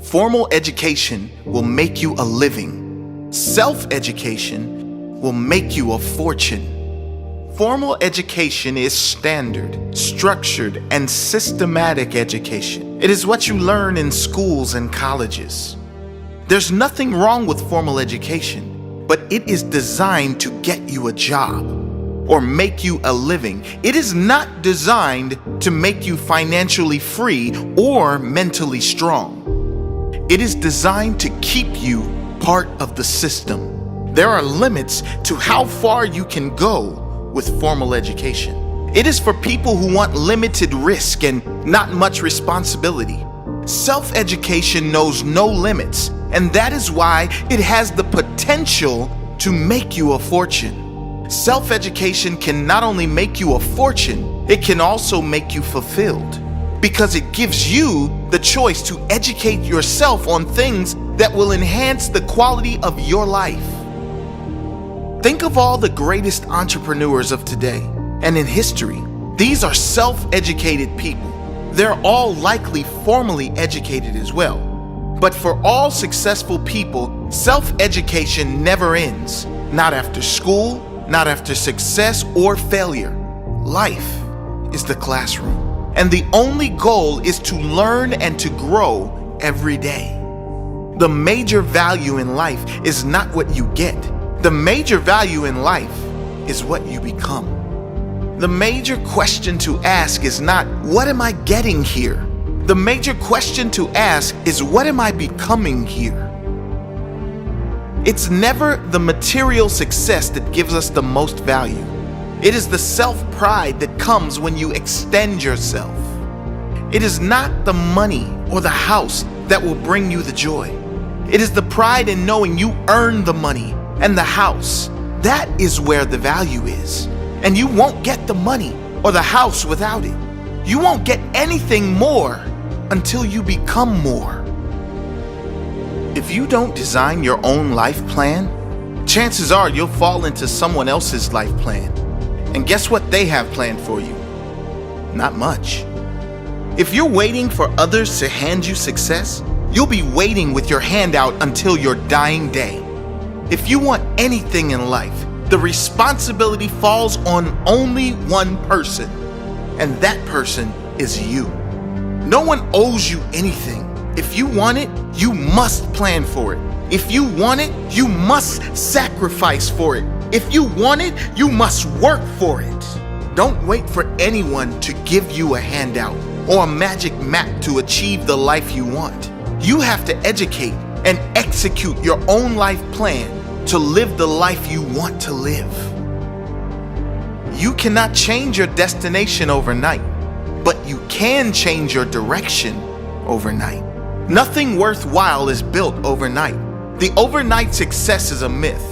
Formal education will make you a living. Self-education will make you a fortune. Formal education is standard, structured, and systematic education. It is what you learn in schools and colleges. There's nothing wrong with formal education, but it is designed to get you a job or make you a living. It is not designed to make you financially free or mentally strong. It is designed to keep you part of the system. There are limits to how far you can go with formal education. It is for people who want limited risk and not much responsibility. Self-education knows no limits, and that is why it has the potential to make you a fortune. Self-education can not only make you a fortune, it can also make you fulfilled, because it gives you the choice to educate yourself on things that will enhance the quality of your life. Think of all the greatest entrepreneurs of today and in history. These are self-educated people. They're all likely formally educated as well. But for all successful people, self-education never ends. Not after school, not after success or failure. Life is the classroom, and the only goal is to learn and to grow every day. The major value in life is not what you get. The major value in life is what you become. The major question to ask is not, what am I getting here? The major question to ask is, what am I becoming here? It's never the material success that gives us the most value. It is the self-pride that comes when you extend yourself. It is not the money or the house that will bring you the joy. It is the pride in knowing you earned the money and the house. That is where the value is. And you won't get the money or the house without it. You won't get anything more until you become more. If you don't design your own life plan, chances are you'll fall into someone else's life plan. And guess what they have planned for you? Not much. If you're waiting for others to hand you success, you'll be waiting with your hand out until your dying day. If you want anything in life, the responsibility falls on only one person, and that person is you. No one owes you anything. If you want it, you must plan for it. If you want it, you must sacrifice for it. If you want it, you must work for it. Don't wait for anyone to give you a handout or a magic map to achieve the life you want. You have to educate and execute your own life plan to live the life you want to live. You cannot change your destination overnight, but you can change your direction overnight. Nothing worthwhile is built overnight. The overnight success is a myth.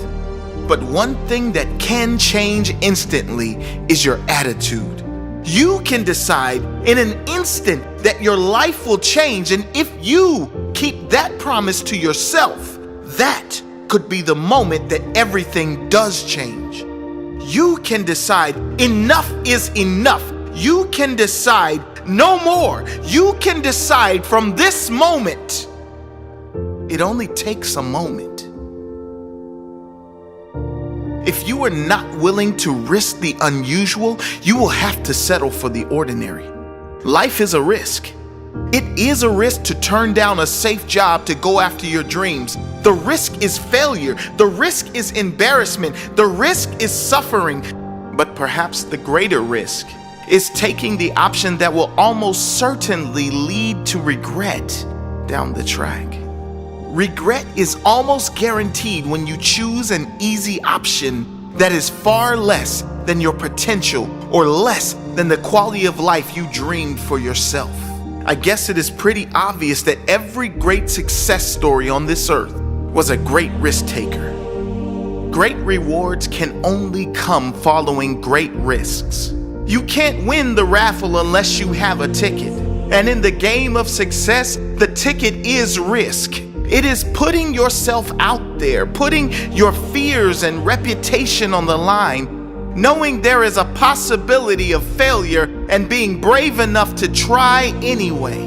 But one thing that can change instantly is your attitude. You can decide in an instant that your life will change, and if you keep that promise to yourself, that could be the moment that everything does change. You can decide enough is enough. You can decide no more. You can decide from this moment. It only takes a moment. If you are not willing to risk the unusual, you will have to settle for the ordinary. Life is a risk. It is a risk to turn down a safe job to go after your dreams. The risk is failure. The risk is embarrassment. The risk is suffering. But perhaps the greater risk is taking the option that will almost certainly lead to regret down the track. Regret is almost guaranteed when you choose an easy option that is far less than your potential or less than the quality of life you dreamed for yourself. I guess it is pretty obvious that every great success story on this earth was a great risk taker. Great rewards can only come following great risks. You can't win the raffle unless you have a ticket. And in the game of success, the ticket is risk. It is putting yourself out there, putting your fears and reputation on the line, knowing there is a possibility of failure and being brave enough to try anyway.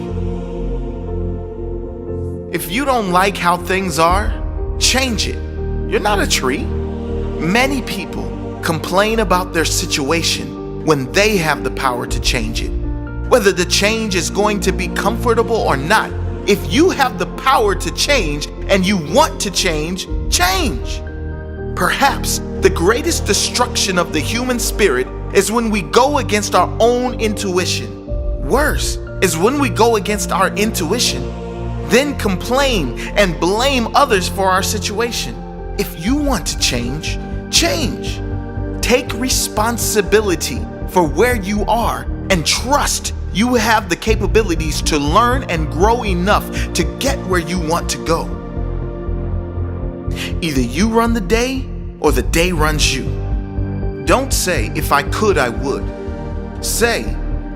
If you don't like how things are, change it. You're not a tree. Many people complain about their situation when they have the power to change it. Whether the change is going to be comfortable or not, if you have the power to change and you want to change, change. Perhaps the greatest destruction of the human spirit is when we go against our own intuition. Worse is when we go against our intuition, then complain and blame others for our situation. If you want to change, change. Take responsibility for where you are and trust you have the capabilities to learn and grow enough to get where you want to go. Either you run the day or the day runs you. Don't say, if I could, I would. Say,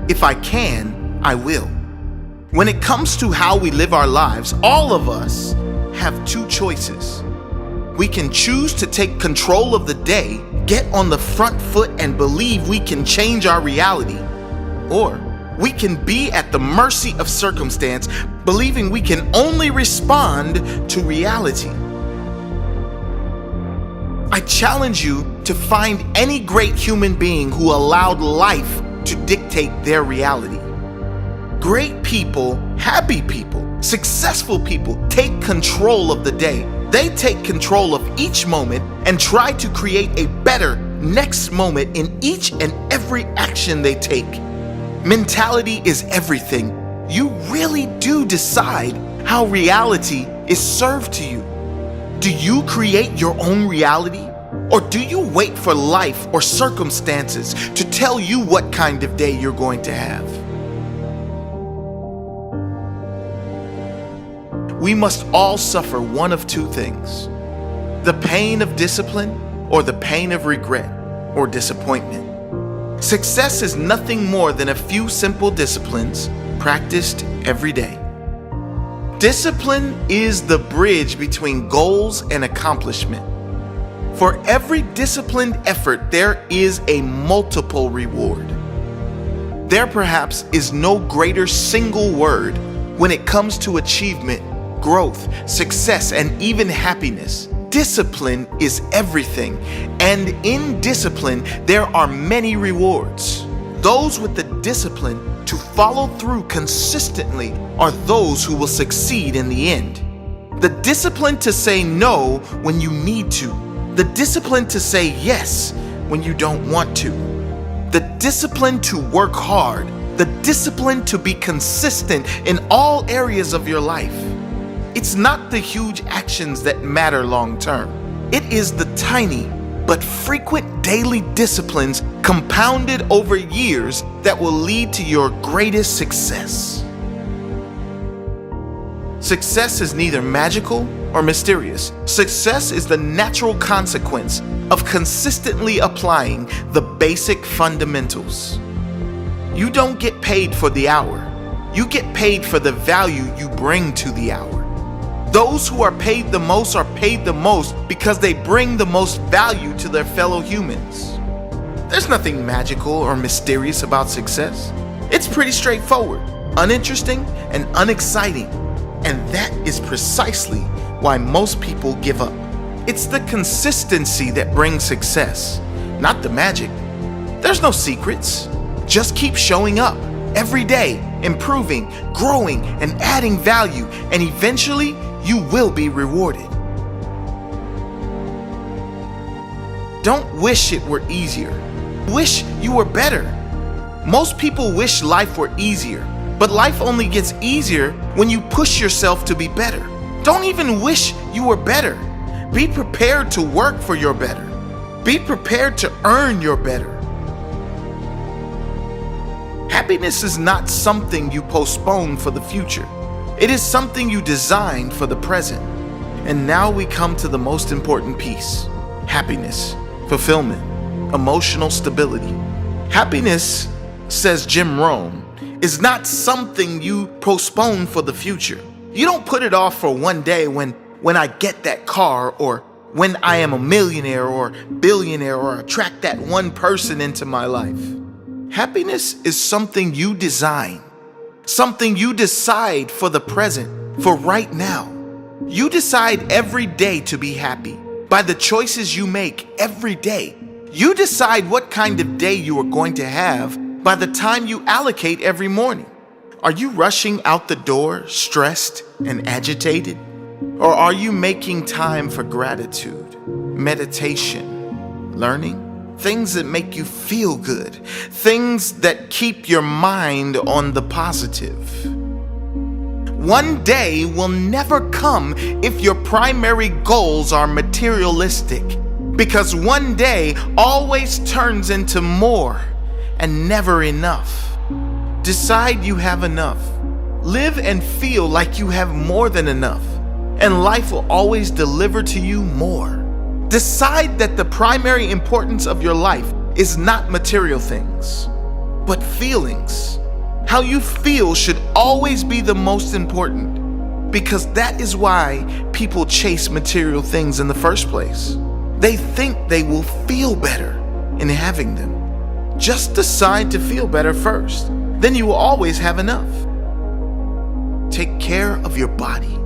if I can, I will. When it comes to how we live our lives, all of us have two choices. We can choose to take control of the day, get on the front foot and believe we can change our reality. Or we can be at the mercy of circumstance, believing we can only respond to reality. I challenge you to find any great human being who allowed life to dictate their reality. Great people, happy people, successful people take control of the day. They take control of each moment and try to create a better next moment in each and every action they take. Mentality is everything. You really do decide how reality is served to you. Do you create your own reality? Or do you wait for life or circumstances to tell you what kind of day you're going to have? We must all suffer one of two things: the pain of discipline or the pain of regret or disappointment. Success is nothing more than a few simple disciplines practiced every day. Discipline is the bridge between goals and accomplishment. For every disciplined effort, there is a multiple reward. There perhaps is no greater single word when it comes to achievement, growth, success, and even happiness. Discipline is everything, and in discipline, there are many rewards. Those with the discipline to follow through consistently are those who will succeed in the end. The discipline to say no when you need to. The discipline to say yes when you don't want to. The discipline to work hard. The discipline to be consistent in all areas of your life. It's not the huge actions that matter long term. It is the tiny but frequent daily disciplines compounded over years that will lead to your greatest success. Success is neither magical or mysterious. Success is the natural consequence of consistently applying the basic fundamentals. You don't get paid for the hour. You get paid for the value you bring to the hour. Those who are paid the most are paid the most because they bring the most value to their fellow humans. There's nothing magical or mysterious about success. It's pretty straightforward, uninteresting, and unexciting. And that is precisely why most people give up. It's the consistency that brings success, not the magic. There's no secrets. Just keep showing up every day, improving, growing, and adding value, and eventually you will be rewarded. Don't wish it were easier. Wish you were better. Most people wish life were easier, but life only gets easier when you push yourself to be better. Don't even wish you were better. Be prepared to work for your better. Be prepared to earn your better. Happiness is not something you postpone for the future. It is something you design for the present. And now we come to the most important piece: happiness, fulfillment, emotional stability. Happiness, says Jim Rohn, is not something you postpone for the future. You don't put it off for one day when I get that car, or when I am a millionaire or billionaire, or attract that one person into my life. Happiness is something you design, something you decide for the present. for right now. You decide every day to be happy by the choices you make every day. You decide what kind of day you are going to have by the time you allocate every morning. Are you rushing out the door, stressed and agitated? Or are you making time for gratitude, meditation, learning? Things that make you feel good, things that keep your mind on the positive. One day will never come if your primary goals are materialistic, because one day always turns into more and never enough. Decide you have enough. Live and feel like you have more than enough, and life will always deliver to you more. Decide that the primary importance of your life is not material things, but feelings. How you feel should always be the most important, because that is why people chase material things in the first place. They think they will feel better in having them. Just decide to feel better first, then you will always have enough. Take care of your body.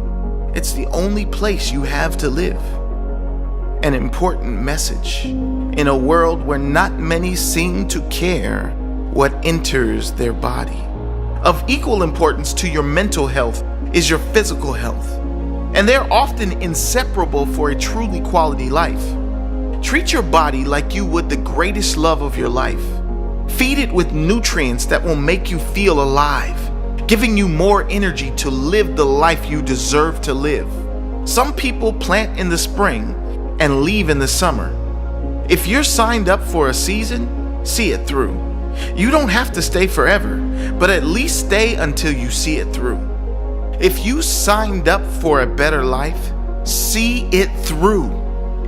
It's the only place you have to live. An important message in a world where not many seem to care what enters their body. Of equal importance to your mental health is your physical health, and they're often inseparable for a truly quality life. Treat your body like you would the greatest love of your life. Feed it with nutrients that will make you feel alive, giving you more energy to live the life you deserve to live. Some people plant in the spring and leave in the summer. If you're signed up for a season, see it through. You don't have to stay forever, but at least stay until you see it through. If you signed up for a better life, see it through.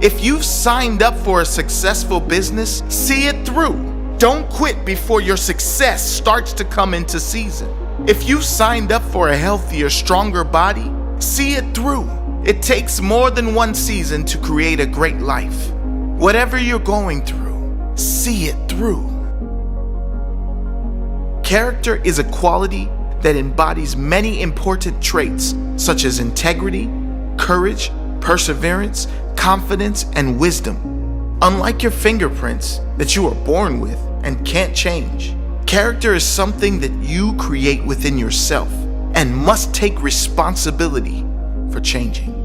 If you've signed up for a successful business, see it through. Don't quit before your success starts to come into season. If you signed up for a healthier, stronger body, see it through. It takes more than one season to create a great life. Whatever you're going through, see it through. Character is a quality that embodies many important traits such as integrity, courage, perseverance, confidence, and wisdom. Unlike your fingerprints that you are born with and can't change, character is something that you create within yourself and must take responsibility for changing.